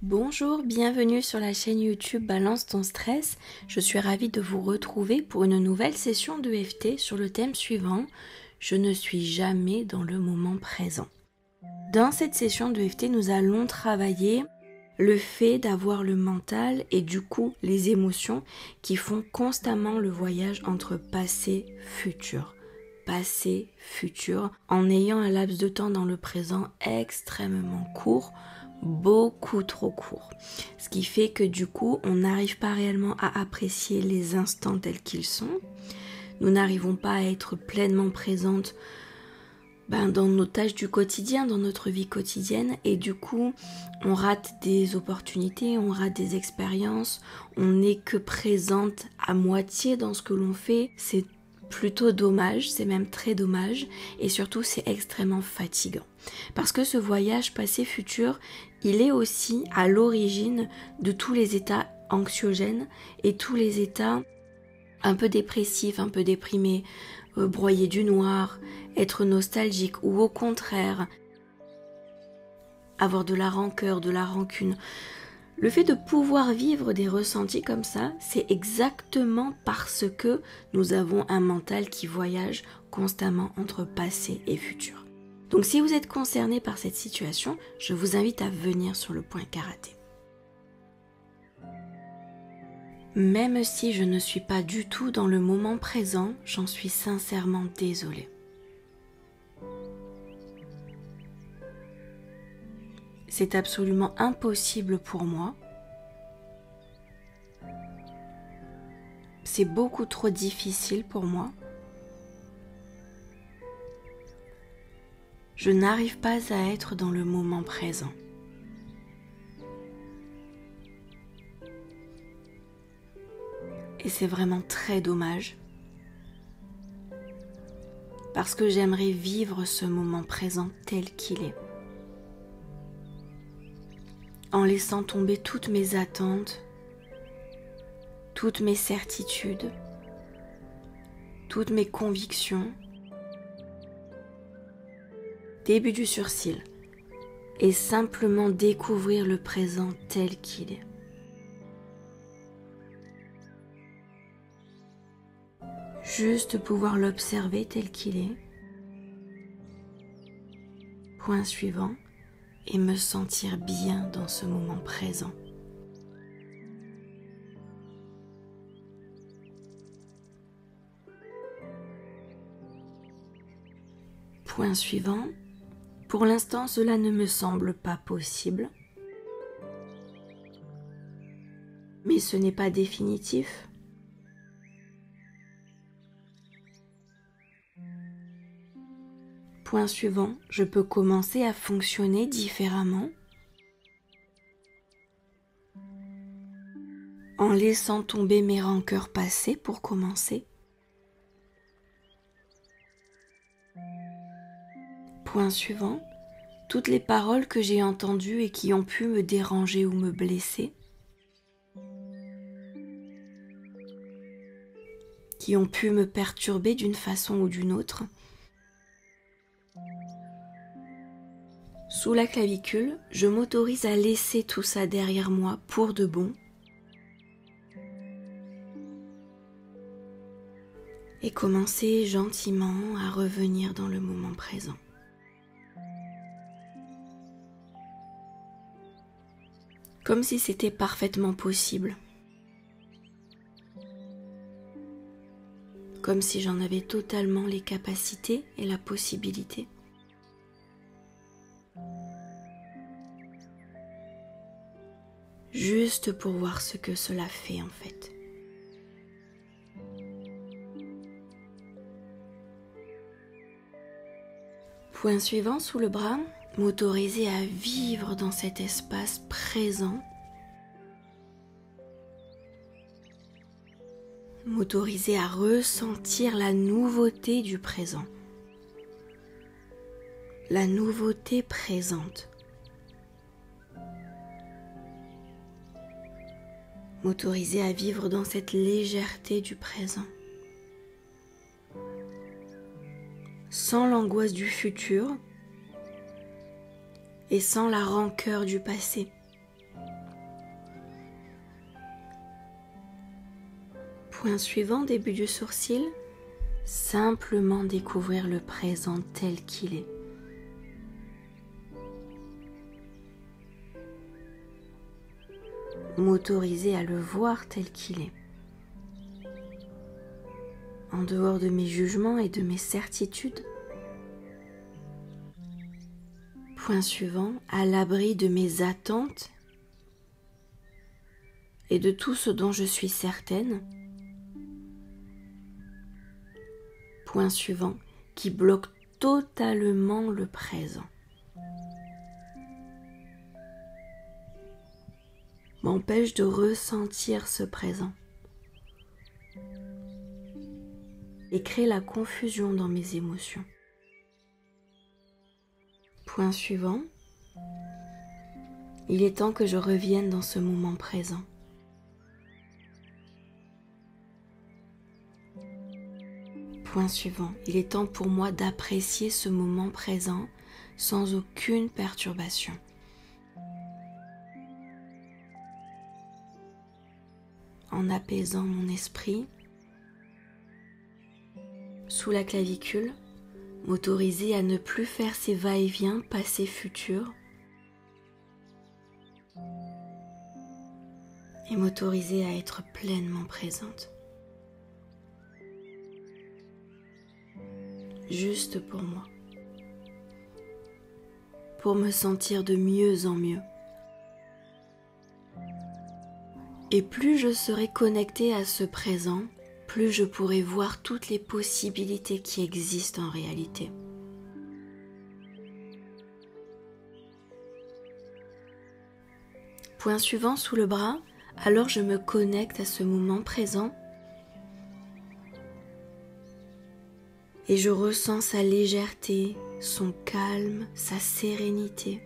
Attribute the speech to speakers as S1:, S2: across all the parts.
S1: Bonjour, bienvenue sur la chaîne YouTube Balance ton stress. Je suis ravie de vous retrouver pour une nouvelle session d'EFT sur le thème suivant. Je ne suis jamais dans le moment présent. Dans cette session d'EFT, nous allons travailler le fait d'avoir le mental et du coup les émotions qui font constamment le voyage entre passé et futur. Passé, futur, en ayant un laps de temps dans le présent extrêmement court, beaucoup trop court. Ce qui fait que du coup, on n'arrive pas réellement à apprécier les instants tels qu'ils sont. Nous n'arrivons pas à être pleinement présentes dans nos tâches du quotidien, dans notre vie quotidienne, et du coup, on rate des opportunités, on rate des expériences, on n'est que présente à moitié dans ce que l'on fait. C'est plutôt dommage, c'est même très dommage, et surtout c'est extrêmement fatigant. Parce que ce voyage passé-futur, il est aussi à l'origine de tous les états anxiogènes et tous les états un peu dépressifs, un peu déprimés, broyer du noir, être nostalgique ou au contraire avoir de la rancœur, de la rancune. Le fait de pouvoir vivre des ressentis comme ça, c'est exactement parce que nous avons un mental qui voyage constamment entre passé et futur. Donc si vous êtes concerné par cette situation, je vous invite à venir sur le point karaté. Même si je ne suis pas du tout dans le moment présent, j'en suis sincèrement désolée. C'est absolument impossible pour moi. C'est beaucoup trop difficile pour moi. Je n'arrive pas à être dans le moment présent. Et c'est vraiment très dommage. Parce que j'aimerais vivre ce moment présent tel qu'il est. En laissant tomber toutes mes attentes, toutes mes certitudes, toutes mes convictions, début du surcil, et simplement découvrir le présent tel qu'il est. Juste pouvoir l'observer tel qu'il est. Point suivant, et me sentir bien dans ce moment présent. Point suivant, pour l'instant cela ne me semble pas possible, mais ce n'est pas définitif. Point suivant, je peux commencer à fonctionner différemment en laissant tomber mes rancœurs passées pour commencer. Point suivant, toutes les paroles que j'ai entendues et qui ont pu me déranger ou me blesser, qui ont pu me perturber d'une façon ou d'une autre. Sous la clavicule, je m'autorise à laisser tout ça derrière moi pour de bon et commencer gentiment à revenir dans le moment présent. Comme si c'était parfaitement possible. Comme si j'en avais totalement les capacités et la possibilité. Juste pour voir ce que cela fait en fait. Point suivant sous le bras, m'autoriser à vivre dans cet espace présent. M'autoriser à ressentir la nouveauté du présent. La nouveauté présente. M'autoriser à vivre dans cette légèreté du présent. Sans l'angoisse du futur et sans la rancœur du passé. Point suivant, début du sourcil, simplement découvrir le présent tel qu'il est. M'autoriser à le voir tel qu'il est. En dehors de mes jugements et de mes certitudes. Point suivant, à l'abri de mes attentes et de tout ce dont je suis certaine. Point suivant, qui bloque totalement le présent. M'empêche de ressentir ce présent. Et crée la confusion dans mes émotions. Point suivant, il est temps que je revienne dans ce moment présent. Point suivant, il est temps pour moi d'apprécier ce moment présent sans aucune perturbation. En apaisant mon esprit, sous la clavicule, m'autoriser à ne plus faire ces va-et-vient passé-futur et m'autoriser à être pleinement présente. Juste pour moi, pour me sentir de mieux en mieux. Et plus je serai connectée à ce présent, plus je pourrai voir toutes les possibilités qui existent en réalité. Point suivant sous le bras, alors je me connecte à ce moment présent et je ressens sa légèreté, son calme, sa sérénité.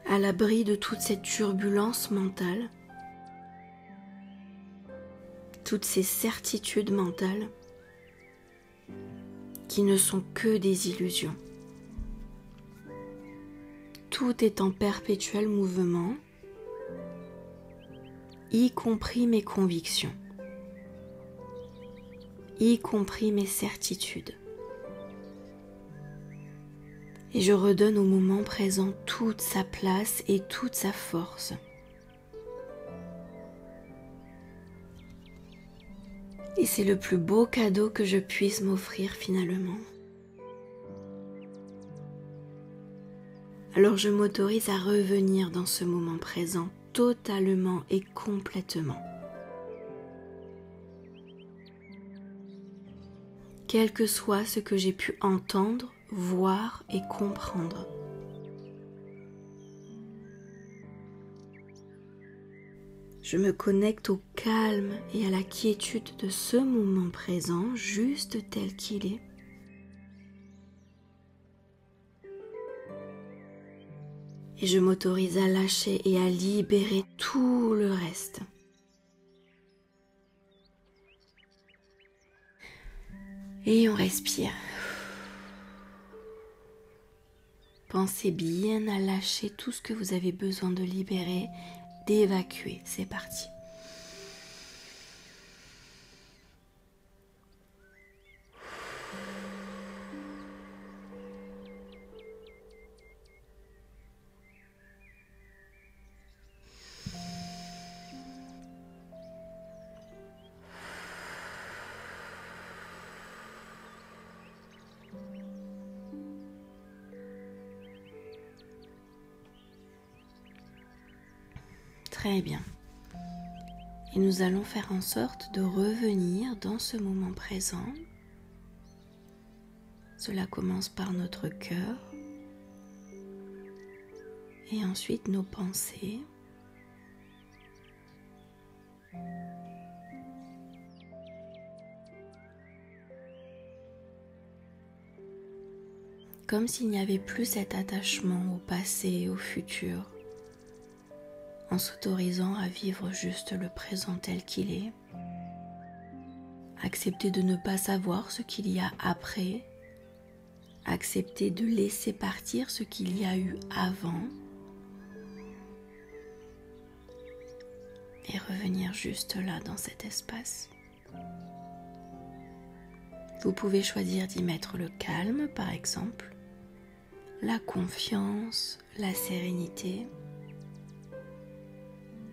S1: À l'abri de toute cette turbulence mentale, toutes ces certitudes mentales qui ne sont que des illusions. Tout est en perpétuel mouvement, y compris mes convictions, y compris mes certitudes. Et je redonne au moment présent toute sa place et toute sa force. Et c'est le plus beau cadeau que je puisse m'offrir finalement. Alors je m'autorise à revenir dans ce moment présent totalement et complètement. Quel que soit ce que j'ai pu entendre, voir et comprendre. Je me connecte au calme et à la quiétude de ce moment présent, juste tel qu'il est. Et je m'autorise à lâcher et à libérer tout le reste. Et on respire. Pensez bien à lâcher tout ce que vous avez besoin de libérer, d'évacuer. C'est parti. Très bien. Et nous allons faire en sorte de revenir dans ce moment présent. Cela commence par notre cœur et ensuite nos pensées. Comme s'il n'y avait plus cet attachement au passé et au futur. En s'autorisant à vivre juste le présent tel qu'il est, accepter de ne pas savoir ce qu'il y a après, accepter de laisser partir ce qu'il y a eu avant, et revenir juste là dans cet espace. Vous pouvez choisir d'y mettre le calme par exemple, la confiance, la sérénité.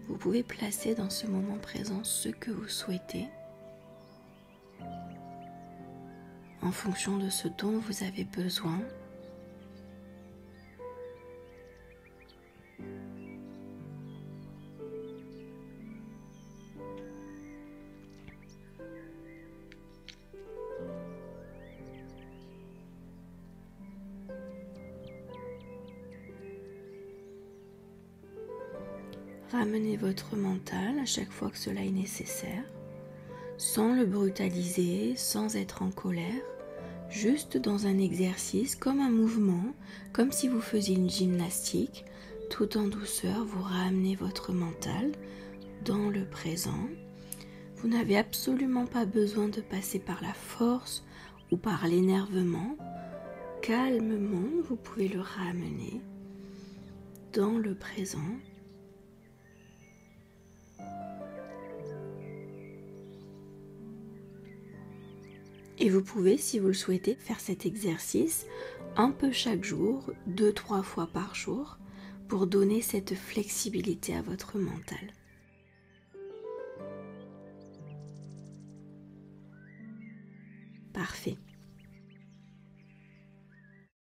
S1: Vous pouvez placer dans ce moment présent ce que vous souhaitez en fonction de ce dont vous avez besoin. Ramenez votre mental à chaque fois que cela est nécessaire, sans le brutaliser, sans être en colère, juste dans un exercice comme un mouvement, comme si vous faisiez une gymnastique, tout en douceur, vous ramenez votre mental dans le présent. Vous n'avez absolument pas besoin de passer par la force ou par l'énervement. Calmement, vous pouvez le ramener dans le présent. Et vous pouvez, si vous le souhaitez, faire cet exercice un peu chaque jour, 2-3 fois par jour, pour donner cette flexibilité à votre mental. Parfait.